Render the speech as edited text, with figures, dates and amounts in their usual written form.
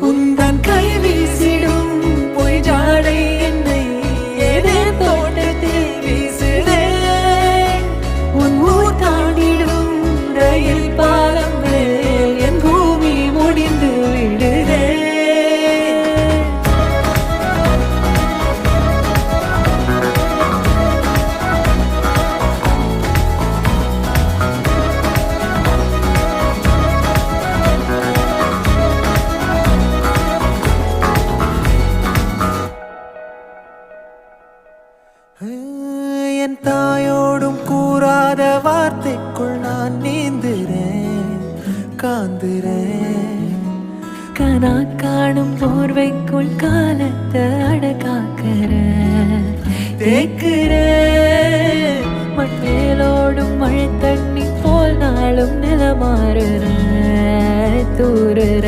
உந்தன் கை வீசிடும் பொய் ஜாடை என்னை ஏதே தோட்டத்தில் வீசுதே உன் ஊர் தாண்டிடும் ரயில் பாலம் மேல் என் பூமி முடிந்து விடுதே என் தாயோடும் கூறாத வார்த்தைக்குள் நான் நீந்துறேன் காந்துறேன் கனா காணும் போர்வைக்குள் காலத்தை அடக்காக்கிற தேக்குற மண்ணேலோடும் மழை தண்ணி போல் நாளும் நிலமாறுற தூறுற